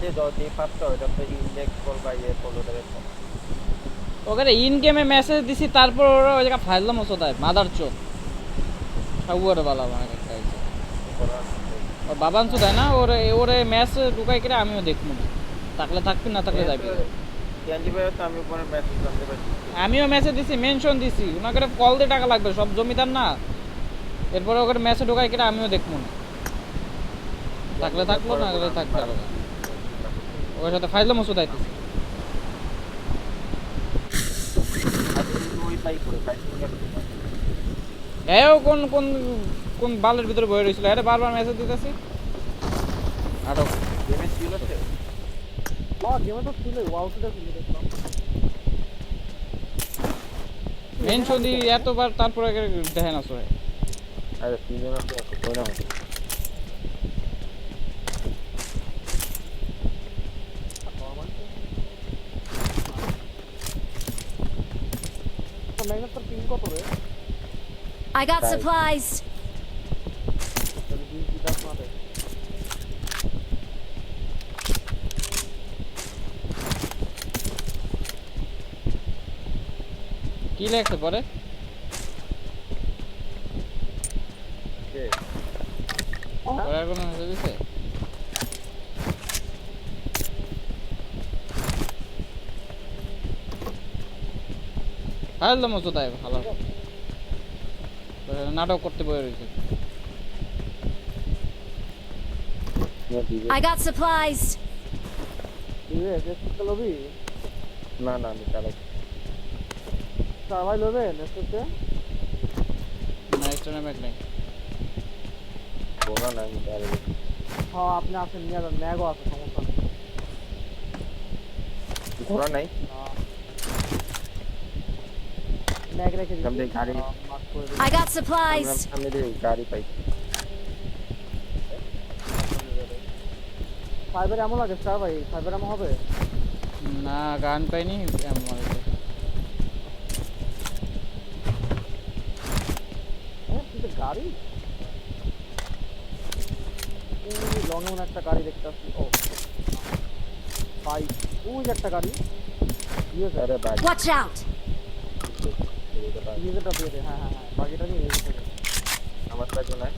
যে যদি পারতো এটা তো ইনডেক্স কল বা ইয়ে কল ওদের ওখানে ইন গেমে মেসেজ দিছি, তারপর ওরা ওই জায়গা ফাইল মতো দেয় মাদার চোদ সবুয়ার বালা মানে একটা হইছে। ওর বাবা আনছু দেয় না, ওরে ওরে ম্যাচ ঢুকাই করে আমিও দেখবো না, থাকলে থাকবি না থাকলে যাবি। টিএনজি ভাই তো আমি পরে মেসেজ জানতে পারছি, আমিও মেসেজ দিছি, মেনশন দিছি, ওনাকে কল দিয়ে টাকা লাগবে, সব জমিদার না। এরপরে ওখানে ম্যাচে ঢোকাই কিনা আমিও দেখবো না, থাকলে থাকলো না থাকলে থাকতে হবে না। ওর সাথে ফাইজলা মসুদ আইতেছে। ওই পাই করে পাইছিং এর এও কোন কোন কোন বালের ভিতরে বয়ে রয়েছিল, আরে বারবার মেসেজ দিতেছি। আটক গেমে ছিল তো গেমে তো ছিল, ওয়াউটা ছিল দেখলাম। মেনশন দি এতবার, তারপরে দেখে না সরে। আরে সিজন আছে কই না তো ম্যাগনেট তোর পিন কত রে? I got Bye. supplies. যদি 20 দিতাস না দে। কি লেখছে পরে? কে পরে আর কোনো মেসেজ দিছে? ফাইজলা মসুদ আয় ভালো, নাটক করতে বয়ে রয়েছে। I got supplies. দিবে নেক্সট লবি। না না আমি চালাই সার্ভাই লবে নেক্সটে। না স্টোনে ম্যাক নাই। বলা না আমি চালাই হ্যাঁ আপনি আসেন, নিয়ে যান, ম্যাগও আছে, সমস্যা নেই। ঘোড়া নাই ম্যাগ রেখে দিচ্ছি। সামনে গাড়ি মার্ক করে দিচ্ছি। I got supplies. সামনে দিয়ে গাড়ি পাই ফাইবার এমন লাগে স্টার ভাই, ফাইবার এমন হবে। না গান পাইনি আমার কাছে। হ্যাঁ কিন্তু গাড়ি লং এমন একটা গাড়ি দেখতে আসছি। ও ভাই ওই যে একটা গাড়ি দিয়ে আরে ভাই Watch out. ইউজারটা দিয়ে দে। হ্যাঁ হ্যাঁ হ্যাঁ বাকিটা নিয়ে ইউজার দে। আমার কাছে নাই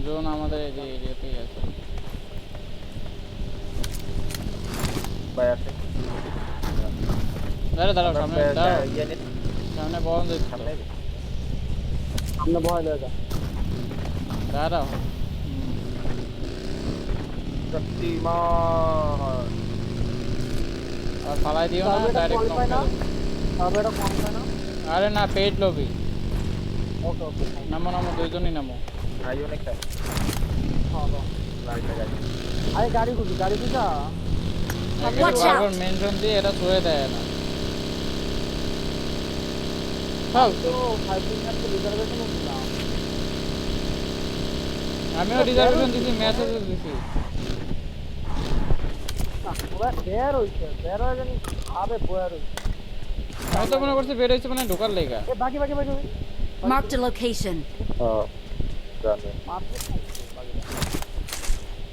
জোন আমাদের এই যে এরিয়াতেই আছে। ভাই আছে দাঁড়া দাঁড়াও, সামনে দাঁড়াও, ইয়ে নে সামনে বন্ধ সামনে সামনে ভয় লাগে। দাঁড়াও। শক্তিমান আর ফালাই দিও না, সার্ভারটা ডাইরেক্ট কোয়ালিফাই না, সার্ভারটা কোয়ালিফাই না। আরে না, পেইড লবি। ওকে ওকে নামো নামো, দুইজনই নামো। আইও না খাই হ্যাঁ দাও। লাইটা গাড়ি আরে গাড়ি খুঁজি, গাড়ি খুঁজা। Watch out! বারবার মেনশন দিয়ে এটা ছুঁয়ে দেয় না। চল, তো 5 মিনিট তো রিজার্ভেশন না। আমিও রিজার্ভেশন দিছি, মেসেজও দিছি। না ওরা বের হইছে, বের হয়ে জানি আবে বয়ার হইছে। আমি তো মনে করছি বের হয়েছে মানে ঢোকার লেগা। এ বাকি বাকি বাকি Marked a location. হ্যাঁ জানে মারতে বাকিটা।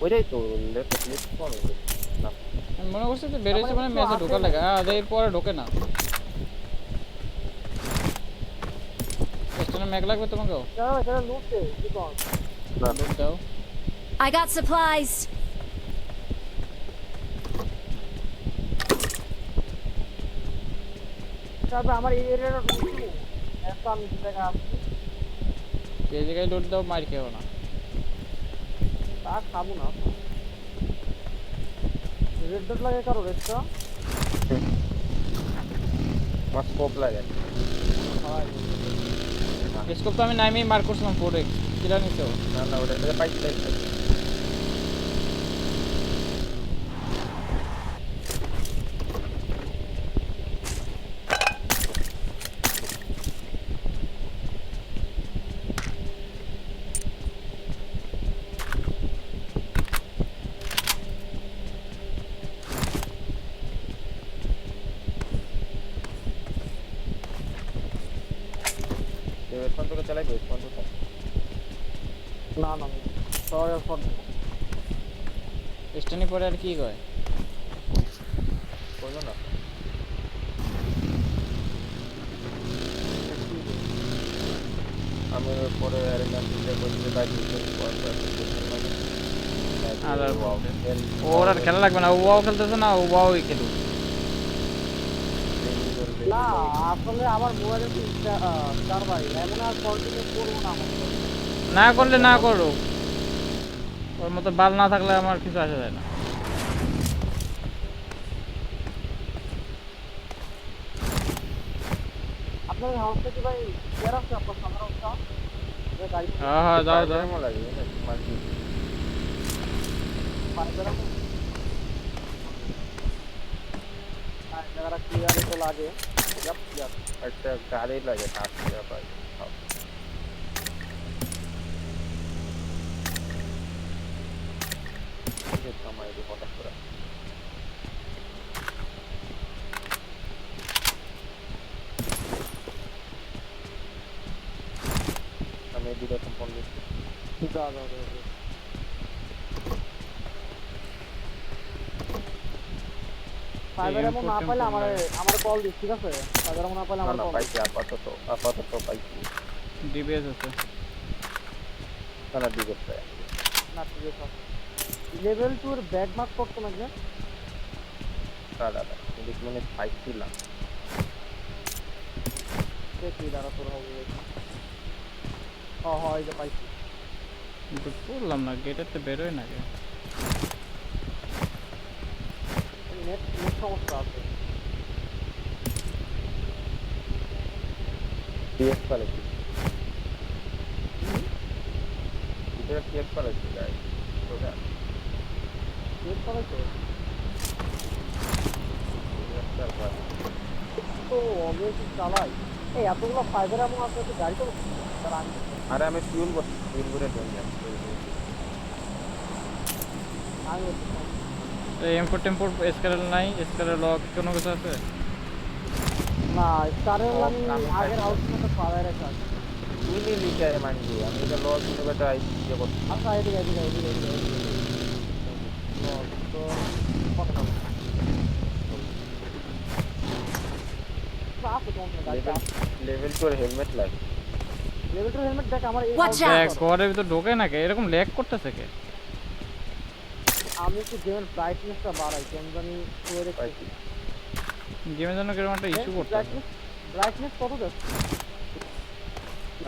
ওইটাই তো লেফট ক্লিক কোন না আমি মনে করছি যে বের হয়েছে মানে মেসে ঢোকার লেগা, এরপরে ঢোকে না। স্টেশনে ম্যাগ লাগবে তোমাকেও? যারা লুটছে কি কোন না লুট দাও। I got supplies. তারপর আমার এই এরিয়াটা ঢুকছি একটা আমি জায়গা আসছি, এই জায়গায় লুট দাও, মার খেও না। তা খাবো না। রেড ডট লাগে কারো রেডটা আমার স্কোপ লাগে স্কোপ তো আমি নাইমেই মার করছিলাম 4x, কিরা নিছো? না না ওটা পাইছি পাইছি কোন থেকে চালাইবো কোন থেকে না না সরি ফর স্টেনি পরে আর কি কয় করলো না আমি পরে অ্যারেনা দিতে বলতে বাইক দিতে ওর আর খেলা লাগবে না, ও ওয়াও খেলতেছে না, ও ওয়াওই খেলুক। না আসলে আমার মোবাইলে তো স্টার ভাই এমন আর কন্টিনিউ করবো না আমার তো। না করলে না করো, ওর মতো বাল না থাকলে আমার কিছু আসে যায় না। আপনার হাউস থেকে ভাই শেয়ার আছে আপনার সামনে অবস্থা গাড়ি হ্যাঁ হ্যাঁ যাও যাও। লাগে মার্কি পাইবেরা আর জায়গাটা ক্লিয়ার তো লাগে সব ক্লিয়ার একটা গাড়ি লাগে টাকা পাই কামাই দিয়ে হঠাৎ করে আমি দুটো কম্পাউন্ড দা দা দা ফাইবার এমন না পাইলে আমার কল দিস ঠিক আছে ফাইবার এমন না পাইলে আমার না কল পাইছি আপাতত পাইছি ডিবিএস আছে। না দিবে না ঠিক আছে লেভেল 2 এর ব্যাক মার্ক করতে লাগবে দাদা কিন্তু মানে পাইছিলাম দেখি দাঁড়া তোর হবে হ্যাঁ এই যে পাইছি কিন্তু করলাম না, গেটেতে বেরোয় না কে। নেট সমস্যা আছে টিএক্স পাইছি এটা টিএক্স পাইছি গাইস ওটা নেট পাইছো তো অবশ্যই চালাই এই এতগুলো ফাইবার এমন আছে তো গাড়ি তো তার আমি আরে আমি ফিউল করে দেন আমি M4 টেম্পোর স্কারেল নাই, স্কারেল লক কোনো কিছু আছে? না স্টারের আমি আগের হাউস থেকে ফাইবার রেখা তুমি লিখে মানজি আমি এটা লস দিতে বেটা ইয়ে করতে আচ্ছা এদিকে তো কথা আছে কোন গাড়ি লেভেল 2 এর হেলমেট লাগে লেভেল 2 হেলমেট দেখ আমার এই Watch house out! দেখ ঘরের ভিতর ঢোকে না কে, এরকম ল্যাগ করতেছে কে? আমি একটু গেমের ব্রাইটনেসটা বাড়াই কেন জানি ওরে পাইছি গেমের জন্য কিরকম একটা ইস্যু করতেছে। ব্রাইটনেস কত যাচ্ছে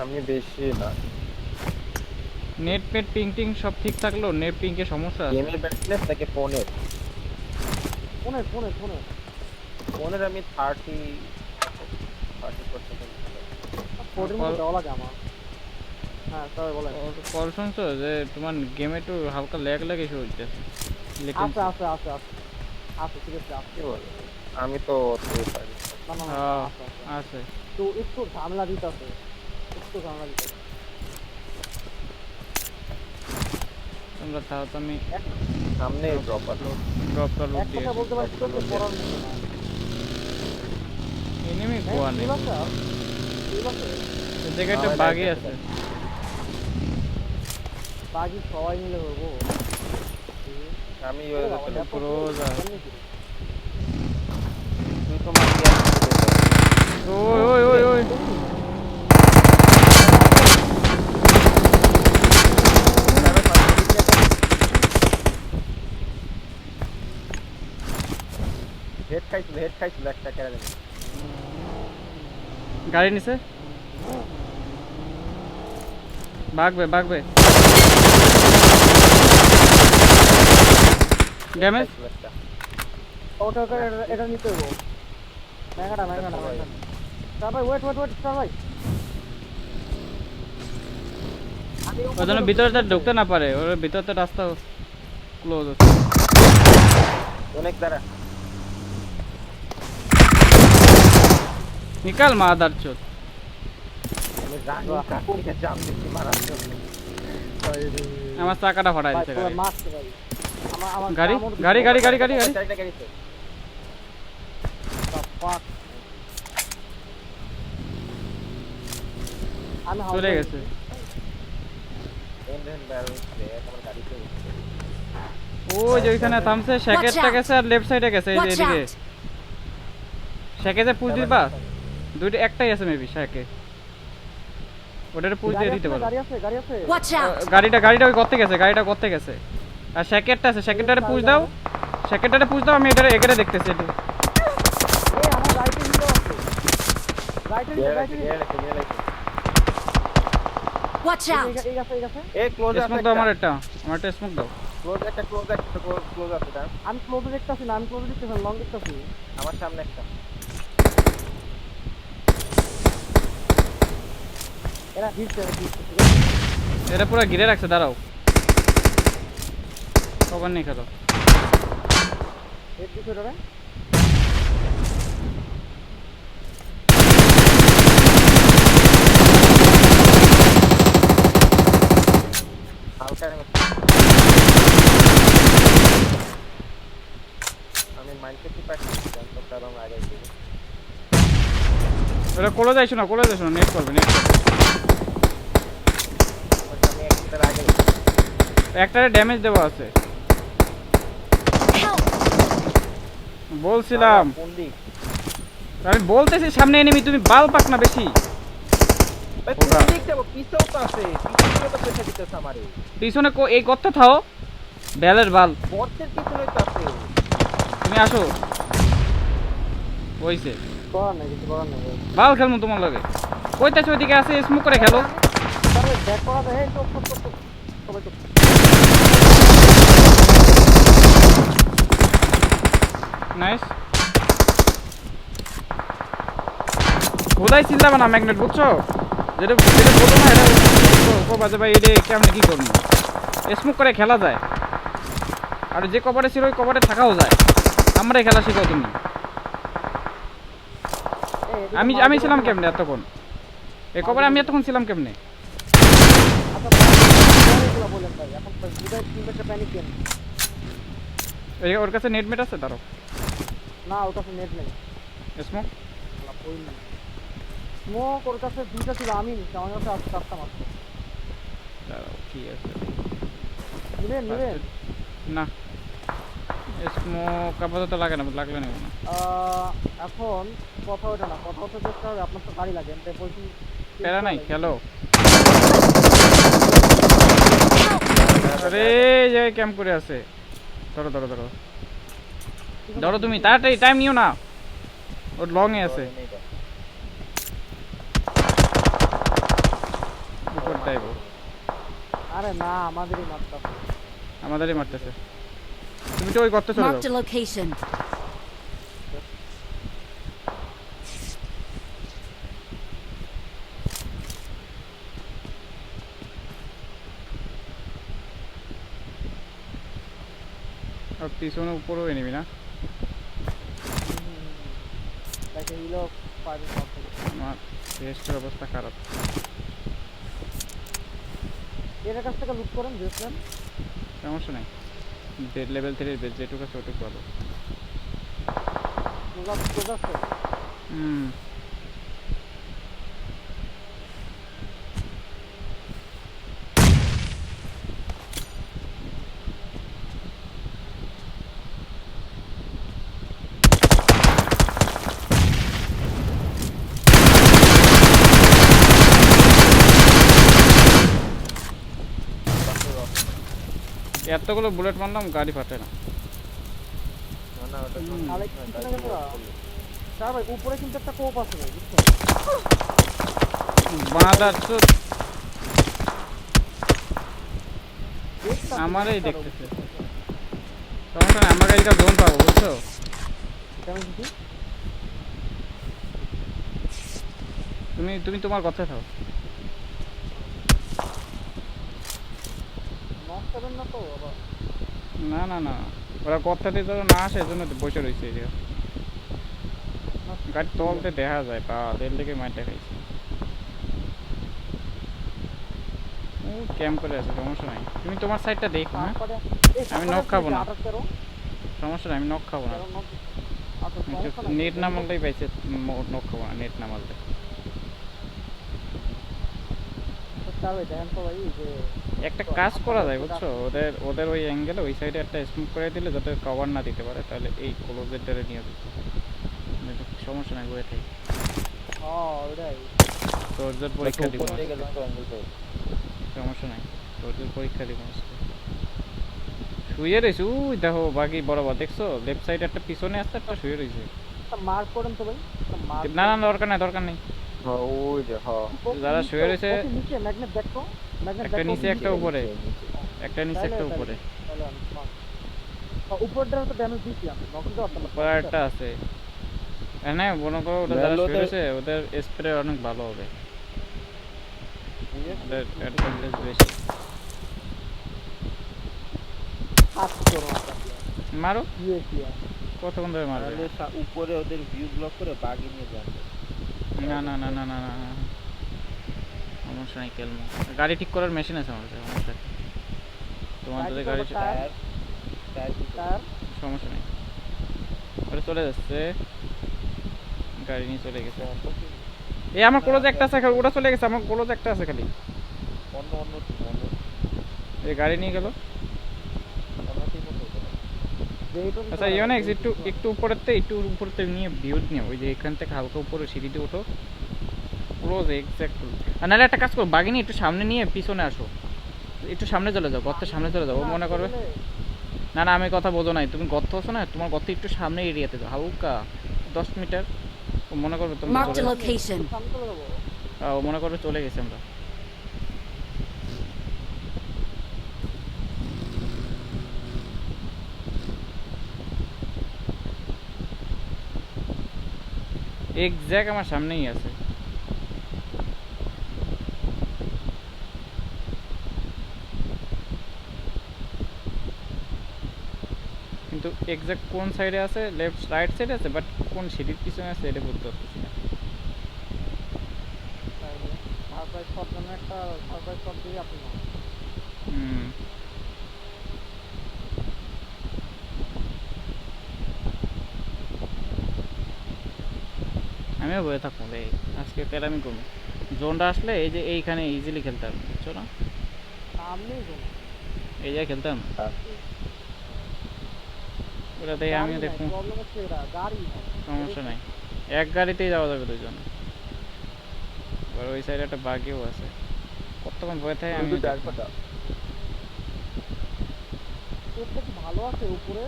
আমি বেশি না নেট পেট পিং টিং সব ঠিক থাকলো, নেট পিংকে সমস্যা আছে। গেমের ব্যালেন্স থাকে ফোনের ফোনের আমি 30% ফোনের মধ্যে দেওয়া লাগে আমার হ্যাঁ সবাই বলে কল শুনছো যে তোমার গেমে একটু হালকা ল্যাগ লাগে ইস্যু হইতেছে। আছে ঠিক আছে কি বল আমি তো অতই পারি না হ্যাঁ আছে। আছে। তো একটু ঝামেলা দিতেছে তোমরা তাও তো আমি সামনে ড্রপ আছে ড্রপটা লুট এক দিয়ে কথা বলতে পারছি তো পড়ার মতো না এনিমি কোয়া নেই, ঠিক আছে এই জায়গাটা বাগই আছে। বাকি সবাই মিলে হবো আমি ওই ক্রোজ আছে। তুই তো মারবি ওই হেড খাইছিল একটা কেড়ে দেবে গাড়ি নিচে ভাগবে ড্যামেজ। ওকে এটা নিতে হবো ম্যাঙ্গাটা স্টার ভাই ওয়েট স্টার ভাই ওই জন্য ভিতরে ঢুকতে না পারে, ওর ভিতরতে রাস্তা ক্লোজ আছে। অনেক দাঁড়া নিকাল মাদার চোদ। আমি জানি কাকে জাম দিচ্ছি মারার জন্য আমার চাকাটা ফাটাই দিতে গাড়ি। মারতে ভাই আমার গাড়ি চারটা গাড়ি তো fuck আমি চলে গেছে। দেন ব্যারেল আমার গাড়িতে ওই যে ওইখানে থামছে, শ্যাকেটটা out! গেছে আর লেফট সাইডে গেছে এই যে Watch এদিকে। out! শ্যাকে যে পুশ দিবা, দুইটা একটাই আছে মেবি শ্যাকে। ওটারে পুশ দিয়ে দিতে পারো। গাড়ি আছে গাড়ি আছে Watch out! গাড়িটা ওই করতে গেছে, গাড়িটা করতে গেছে। আর শ্যাকেটটা আছে, শ্যাকেটটারে পুশ দাও। শ্যাকেটটারে পুশ দাও, আমি এটারে দেখতেছি একটু। এই আমার রাইটে হিরো আছে রাইটে Watch out! এই গেছে এই ক্লোজ স্মোক দাও আমার একটা স্মোক দাও। ক্লোজ আছে দাও। আমি ক্লোজে দেখতাছি না, আমি ক্লোজে দেখতেছি লং দেখতাছি। আমার সামনে একটা। এরা হিটছে এটা পুরো ঘিরে রাখছে, দাঁড়াও। কভার নেই খেলো। হেড দিছে রে হালকা আমি মাইন্ডসেট কি পাচ্ছি জানতো এবং আগে দিই। ওটা কোলে যাইছো না, নেট করবে। আমি একটা আগে একটারে ড্যামেজ দেওয়া আছে। Help! বলছিলাম, কোন দিক? আমি বলতেছি সামনে এনিমি, তুমি বাল পাক না বেশি। ভাই ওটা। কোন দিক যাবো? পিছেও তো আছে, পিছনে তো পেছে দিতেছ আমারে। পিছনে এই গর্তে থাও, বেলের বাল। বটের পিছনে তো আছে। তুমি আসো, ওইছে করার নাই কিছু করার নাই বাল খেলমু তোমার লগে। কইতাছ ওইদিকে আছে, স্মোক করে খেলো। তাহলে ব্যাক করা যায়। এই চুপ সবাই চুপ। নাইস। খোদাই চিল্লাবা না ম্যাগনেট, বুঝছো? যেটা বলো না এটা বাজে ভাই, এটা কেমন কি করবো? স্মোক করে খেলা যায়, আর যে কভারে ছিল ওই কভারে থাকাও যায়। আমরাই খেলা শিখাও তুমি। আমি ছিলাম কেমনে এতক্ষণ? এই কভারে আমি এতক্ষণ ছিলাম কেমনে? আচ্ছা বলেন ভাই এখন বুঝাই তিনটা প্যানিক কেন ওর কাছে নেটমেট আছে তারও না? ওর কাছে নেট নেই। স্মোক ওই স্মোক ওর কাছে দুইটা ছিল, আমি নিচ্ছি। আমার কাছে আসতে চারটা মাত্র। ঠিক আছে নেবেন না, স্মোক আপাতত লাগে না, লাগলে নেব না। এখন কথা ওটা না, কথা হচ্ছে দেখতে হবে আপনার তো গাড়ি লাগে। প্যারা নাই, খেলো। আরে যে ক্যাম্প করে আছে, ধরো তুমি তাড়াতাড়ি, টাইম নিও না, ওর লং এ আছে। উপর টাইপ আরে না, আমাদেরই মারতেছে। তুমি তো ওই গর্তে চলে Marked a যাও। location. আর পিছনে উপরেও এনেবি না, দেখে হইলো পারবে সব থেকে। আমার রেস্টের অবস্থা খারাপ। এর কাছ থেকে লুট করেন বুঝছেন? সমস্যা নেই, লেভেল 3 বেস যেটুকু আছে ওটুকু ভালো। ক্লোজ আছে। এতগুলো বুলেট মারলাম, গাড়ি ফাটে না। না ওটা তো তাহলে পিছনে গেছে না। স্যার ভাই উপরে কিন্তু একটা কোপ আছে ভাই, বুঝছেন? বাঁধার তো দেখতাছি, আমারই দেখতাছি। দেখতেছে। সমস্যা নেই, আমার গাড়িটা জোন পাবো, বুঝছো? কেমন কিছু? তুমি তোমার কথা থাও। নক করবেন না তো আবার? না, ওরা কথাতে তো না আসে, এই জন্য তো বসে রয়েছে এই জায়গায়। গাড়ি তলতে দেখা যায়, পা তেল থেকে মাইটা খাইছে। ও ক্যাম্প করে আছে, সমস্যা নাই। তুমি তোমার সাইডটা দেখো। হ্যাঁ, তারপরে আমি নক খাবো না। 28 সমস্যা নাই, আমি নক খাবো না। আচ্ছা নেট না মারলেই পাইছে, নক খাবো না নেট না মারলে। স্যার ভাই দেখেন তো ভাই যে একটা কাজ করা যায় বুঝছো, ওদের ওদের ওই অ্যাঙ্গেলে ওই সাইডে একটা স্মোক করে দিলে যাতে কভার না দিতে পারে, তাহলে এই ক্লোজের ডারে নিয়ে যেত, সমস্যা নাই বয়ে থাকি। ওটাই তোরদের পরীক্ষা দিব, উপর থেকে গেলে তো অ্যাঙ্গেল পাই। সমস্যা নাই, তোরদের পরীক্ষা দিব আজকে। শুয়ে রয়েছে ওই দেখো বাকি বরাবর দেখছো, লেফট সাইডে একটা পিছনে আসছে, একটা শুয়ে রয়েছে। মার্ক করেন তো ভাই, মার্ক না না দরকার নাই, দরকার নেই। হ্যাঁ ওই যে হ্যাঁ যারা শুয়ে রয়েছে, নিচে ম্যাগনেট দেখো, ম্যাগনেট একটা নিচে একটা উপরে, নিচে। একটা নিচে একটা উপরে, তাহলে আমি উপরটা তো ড্যামেজ দিছি আমি, নকল তো করতে উপরে একটা আছে। না মনে করো ওটা যারা শুয়ে রয়েছে ওদের স্প্রে অনেক ভালো হবে, ওদের অ্যাডভান্টেজ বেশি। হাত করো মারো, ইউএসি কতক্ষণ ধরে মারবে? তাহলে উপরে ওদের ভিউ ব্লক করে বাগি নিয়ে যাবে। না না না না না না না, সমস্যা নাই, কেলমো গাড়ি ঠিক করার মেশিন আছে আমার কাছে, সমস্যা নেই। তোমার যদি গাড়ি টায়ার টায়ার সমস্যা নেই, ওটা চলে যাচ্ছে, গাড়ি নিয়ে চলে গেছে। এই আমার ক্লোজ একটা আছে, ওটা চলে গেছে, আমার ক্লোজ একটা আছে খালি, অন্য অন্য এই গাড়ি নিয়ে গেল। আচ্ছা ইউনেক্স একটু একটু উপরেতে নিয়ে ভিউ নিয়ে, ওই যে এখান থেকে হালকা উপরে সিঁড়িতে ওঠো, ক্লোজ এক্স্যাক্ট। আর নাহলে একটা কাজ করো, বাগিনি একটু সামনে নিয়ে পিছনে আসো, একটু সামনে চলে যাও, গর্তের সামনে চলে যাও, ও মনে করবে। না না আমি কথা বোঝো নাই, তুমি গর্ত আছো না, তোমার গর্ত একটু সামনে এরিয়াতে যাও, হালকা 10 মিটার, ও মনে করবে তুমি Marked a location. ও মনে করবে চলে গেছে আমরা। এক্স্যাক্ট আমার সামনেই আছে। কিন্তু এক্স্যাক্ট কোন সাইডে আছে, লেফট রাইট সাইডে আছে, বাট কোন সিঁড়ির পিছনে আছে এটা বলতে পারতেছি না। সারপ্রাইজ শট জন্য একটা সারপ্রাইজ শট দিয়ে আপনি না হুম আমিও বয়ে থাকবো রে, আজকে তেরামি করবো। জোনটা আসলে এই যে এইখানে ইজিলি খেলতে পারবো, বুঝছো না, সামনেই তো এই জায়গায় খেলতাম ওটাতেই আমিও দেখবো, প্রবলেম হচ্ছে এরা গাড়ি সমস্যা নাই, এক গাড়িতেই যাওয়া যাবে দুজন। আর ওই সাইডে একটা বাগিও আছে, কতক্ষণ বয়ে থাকে আমি তোরটা কি ভালো আছে উপরে,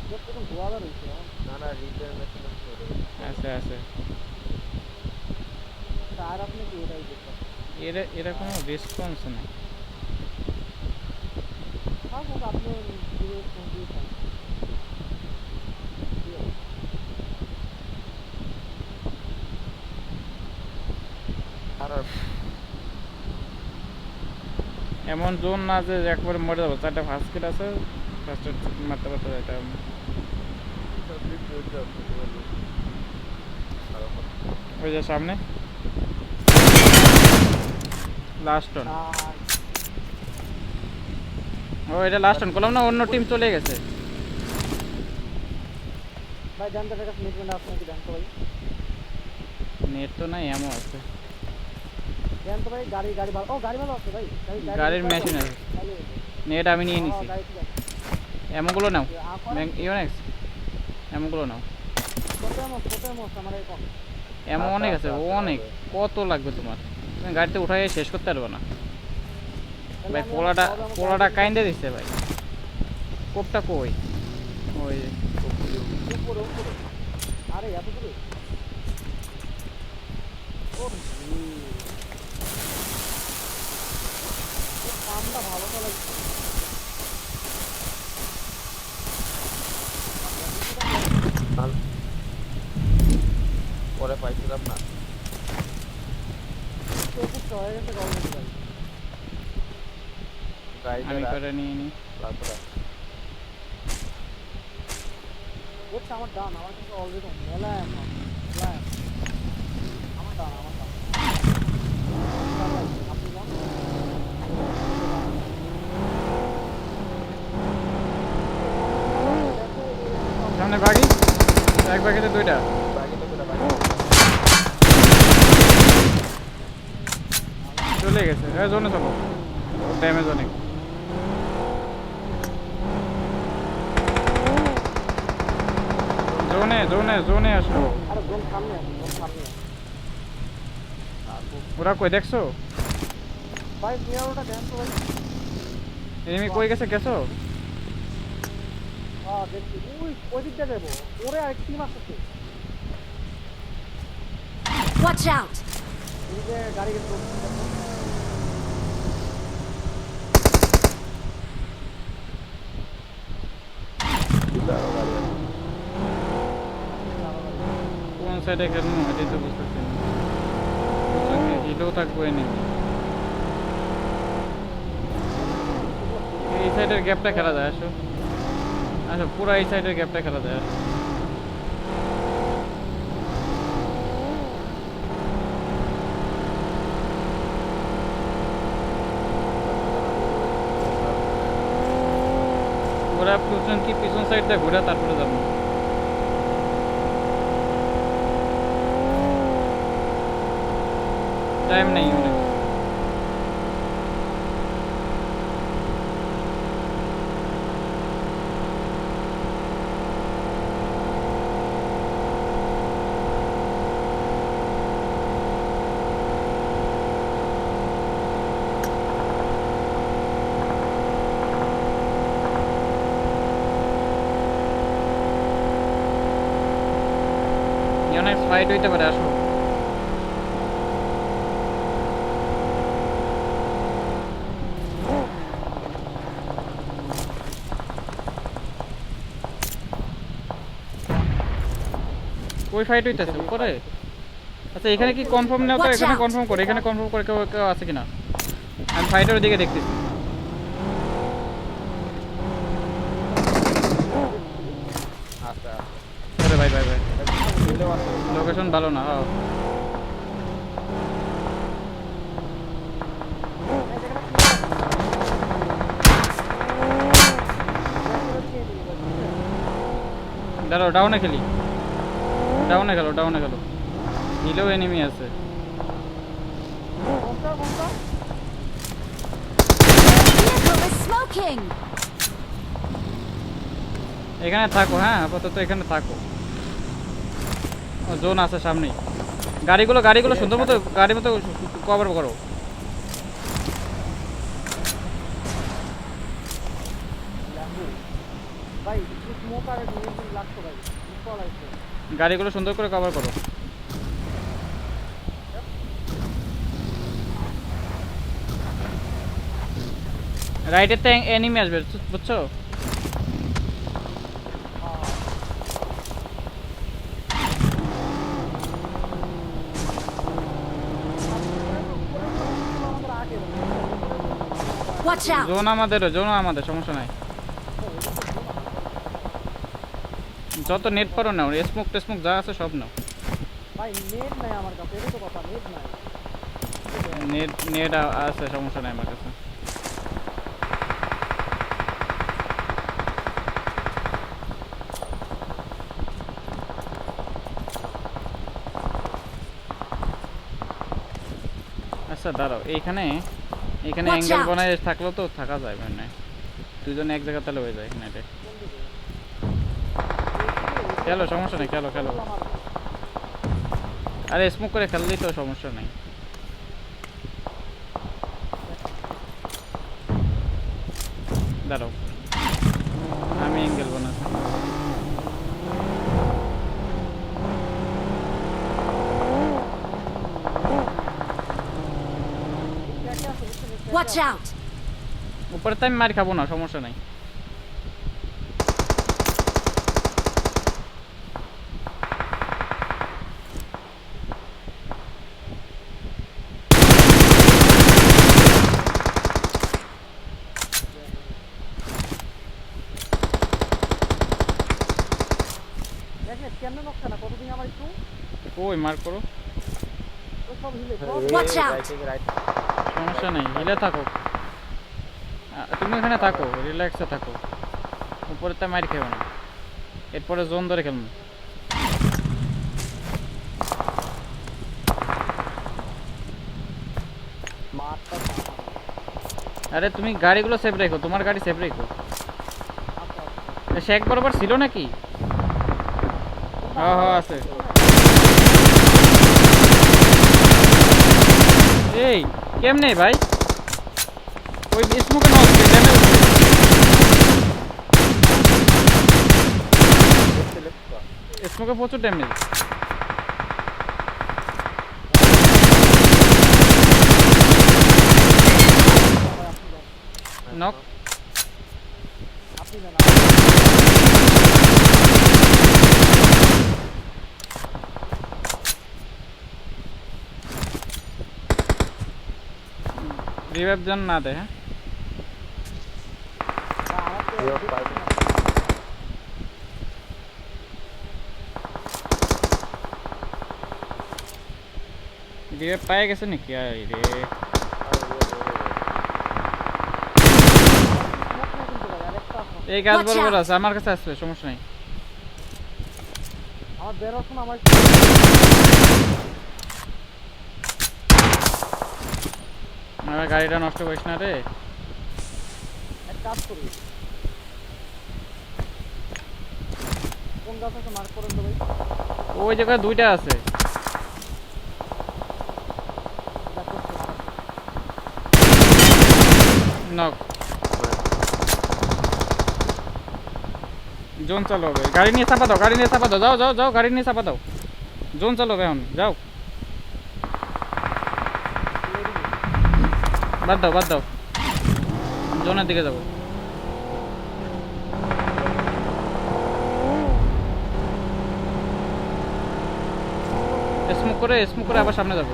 তোরটা তো গোয়ালা রয়েছে না না রিটার্ন আছে আছে। টায়ার আপনি কি ওটাই দেখতে এরা কোনো রেসপন্স নেই। হ্যাঁ হোক আপনি পুরো ফোন দিয়ে থাকেন এমন জোন না যে একবারে মরে যাবো, চারটা ফার্স্ট কিট আছে, ফার্স্ট মারতে পারতে এটা। ওই যে সামনে লাস্ট অন, ও এটা লাস্ট অন করলাম না, অন্য টিম চলে গেছে। ভাই জানতে টাকা মিটমেন্ট আপনার কি জানতে ভাই নেট তো নাই, এমন আছে জানতে ভাই গাড়ি গাড়ি ভালো, ও গাড়ি ভালো আছে ভাই, গাড়ির মেশিন আছে, নেট আমি নিয়ে নিছি। গাড়ি ঠিক আছে এমনগুলো নাও ইউনেক্স, এমনগুলো নাও, কত মোস আমার এখন এমন অনেক আছে, অনেক, কত লাগবে তোমার, তুমি গাড়িতে উঠাই শেষ করতে পারবে না ভাই। পোলাটা কাইন্দে দিচ্ছে ভাই, কোপটা কই, ওই উপরে উপরে আরে এত দূরে ও কামটা ভালো তো লাগছে পরে পাইছিলাম না তো হয়ে গেছে গল্প ভাই আমি করে নিয়ে নি। তারপরে ওটা আমার ডান, আমার কিন্তু অলরেডি মেলা এখন আমার ডান আপনি যান সামনে বাকি, এক বাকিতে দুইটা, চলে গেছে, জোনে চলো, ড্যামেজ অনেক। জোনে জোনে জোনে আসো। আরে জোন সামনে আছে, জোন সামনে আছে। ওরা কই দেখছো? ভাই পিয়ারোটা দেন তো ভাই। এনিমি কই গেছে গেছো? দেখছি ওই দিকটা যাবো। ওরে আরেক টিম আসছে। Watch out! এই যে গাড়ি গেছে। কোন সাইডে খেলবো এটাই তো বুঝতেছি না। হিলেও থাকবো এনিমি। এই সাইডের গ্যাপটা খেলা যায় আসো। আচ্ছা পুরো এই সাইডের গ্যাপটা খেলা যায় আসো। ওরা পিছন কি পিছন সাইডটা ঘুরে তারপরে যাবো। টাইম নেই অনেক। অনেক ফাইট হইতে পারে আসো। ওই ফাইট হইতেছে উপরে। আচ্ছা এখানে কি কনফার্ম নাও তো, Watch এখানে out! কনফার্ম করে, এখানে কনফার্ম করে কেউ কেউ আছে কিনা। আমি ফাইটের দিকে দেখতেছি। আচ্ছা আরে ভাই ভাই ভাই হিলেও আছে। লোকেশন ভালো না। হ্যাঁ দাঁড়াও ডাউনে খেলি। ডাউনে গেল ডাউনে গেল। হিলেও এনিমি আছে। Vehicle is smoking! এখানে থাকো, হ্যাঁ আপাতত এখানে থাকো। জোন আছে সামনেই। গাড়িগুলো গাড়িগুলো সুন্দর মতো গাড়ি মতো কভার করো। ভাই স্মোক আর নিয়ন্ত্রণ লাগতো ভাই। কল আছে। গাড়িগুলো সুন্দর করে কভার করো। রাইটের তো এনিমি আসবে বুঝছো। Watch out! জোন আমাদের সমস্যা নাই। যত নেট পারো নাও, স্মোক টেসমোক যা আছে সব নাও। ভাই নেট নাই আমার কাছে, এটাই তো কথা, নেট নাই। নেট নেট আছে সমস্যা নাই আমার কাছে। আচ্ছা দাঁড়াও এইখানে এখানে Watch অ্যাঙ্গেল out! বানায় থাকলেও তো থাকা যায় মানে দুজন এক জায়গা তাহলে হয়ে যায় এখানে। এটা খেলো সমস্যা নেই, খেলো খেলো। আরে স্মোক করে খেললেই তো সমস্যা নাই। দাঁড়াও আমি অ্যাঙ্গেল বানাচ্ছি। Watch out! উপরে তো আমি মার খাবো না, সমস্যা নাই। কেমনে নকশা না কতদিন আমার একটু ওই মার করো, ওই সব হিলে Watch out! সমস্যা নেই। হিলে থাকো, তুমি এখানে থাকো, রিল্যাক্সে থাকো। উপরে তো মার খেও না, এরপরে জোন ধরে খেলবো। মারটা আরে তুমি গাড়িগুলো সেভ রেখো, তোমার গাড়ি সেভ রেখো। সে এক বরাবর ছিল নাকি? হ্যাঁ হ্যাঁ আছে। এই কেমনে ভাই ওই স্মোকে নক ড্যামেজ স্মোকে প্রচুর ড্যামেজ। নক আপনি না রিভাইভ জন না দে। হ্যাঁ রিভাইভ পায়ে গেছে নাকি? আরে এই গাছ Watch বরাবর out! আছে, আমার কাছে আসবে, সমস্যা নাই। আমার বেরোর সময় আমার আমার গাড়িটা নষ্ট করিস না রে। এক কাজ করি, কোন গাছ আছে মার্ক করেন তো ভাই। ওই জায়গায় দুইটা আছে। নক জোন চালো হবে। গাড়ি নিয়ে চাপা দাও, গাড়ি নিয়ে চাপা দাও, যাও যাও যাও, গাড়ি নিয়ে চাপা দাও। জোন চালো হবে এখন, যাও। বাদ দাও বাদ দাও, জোনের দিকে যাবো। স্মোক করে আবার সামনে যাবো।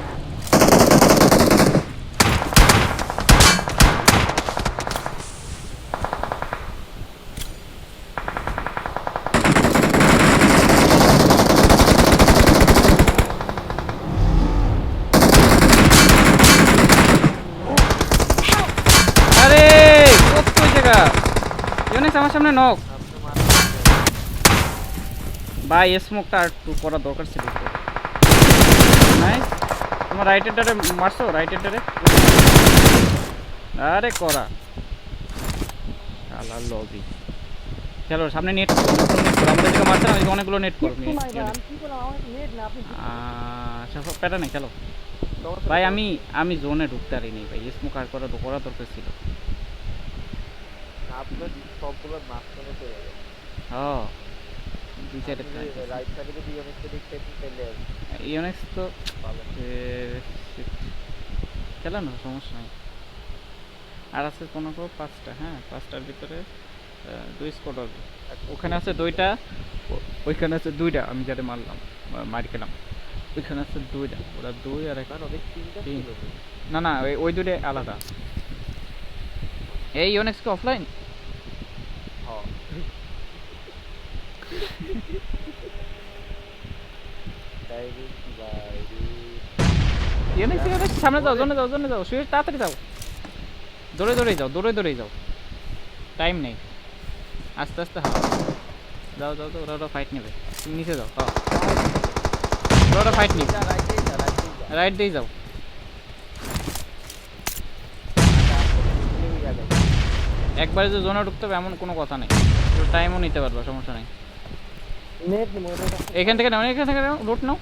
আরে কত জায়গা ইউনিক্স আমার সামনে নক ভাই। স্মোকটা আর একটু করা দরকার ছিল। নাইস, তোমার রাইটের ডারে মারছো, রাইটের ডারে। আরে করা আল্লাহ লবি চলো সামনে নেট করো, আমাদের দিকে মারছে না, অনেকগুলো নেট করো। একটু নাই ভাই, আমি কি করলাম, আমার নেট না, আপনি আচ্ছা প্যাটার্নে খেলো ভাই। আমি জোনে ঢুকতে পারিনি ভাই, স্মোক আর করা দরকার ছিল। আপনার সবগুলো মাঝখানে চলে গেছে। হ্যাঁ দুই সাইডে রাইট সাইডে যদি ইউনিক্সে দেখতে পেলে ইউনিক্স তো ভালো। খেলা না, সমস্যা নাই। আর আছে কোনো পাঁচটা, হ্যাঁ পাঁচটার ভিতরে দুই স্কোয়াড হবে। ওখানে আছে দুইটা, ওইখানে আছে দুইটা, আমি যাতে মারি খেলাম। ওইখানে আছে দুইটা, ওরা দুই আর একটা তিন। না না ওই দুইটা আলাদা। এই ইউনিক্স কি অফলাইন? ইউনিক্স সামনে যাও, জোনে যাও, সুইচ তাড়াতাড়ি যাও, দৌড়ে যাও, টাইম নেই। আস্তে আস্তে যাও যাও, ওরা ফাইট নেবে, তুমি নিচে যাও। ওরা ফাইট নেবে, রাইট দিয়ে যাও। একবারে যে জোনে ঢুকতে হবে এমন কোনো কথা নেই, টাইমও নিতে পারবো, সমস্যা নেই। নেট নিমো এখান থেকে নাও, রুট নাও।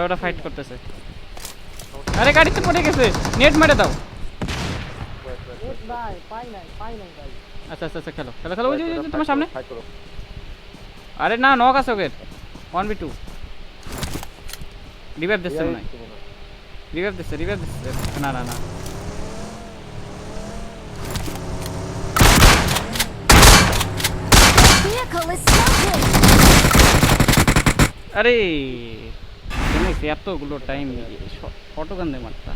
ওরা ফাইট করতেছে। আরে গাড়িতে পড়ে গেছে, নেট মেরে দাও। নেট নাই, পাই নাই ভাই। আচ্ছা খেলো ওই যে তোমার সামনে। আরে না নক আছে ওকে, 1v2 রিভাইভ দিচ্ছে মনে হয়, রিভাইভ দিচ্ছে না Vehicle is smoking! আরে এতগুলো টাইম ফটোগান দে মারতা।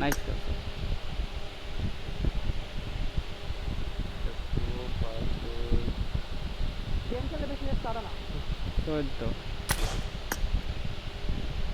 নাইস গেম খেলে বেশি নেট চালা না। তো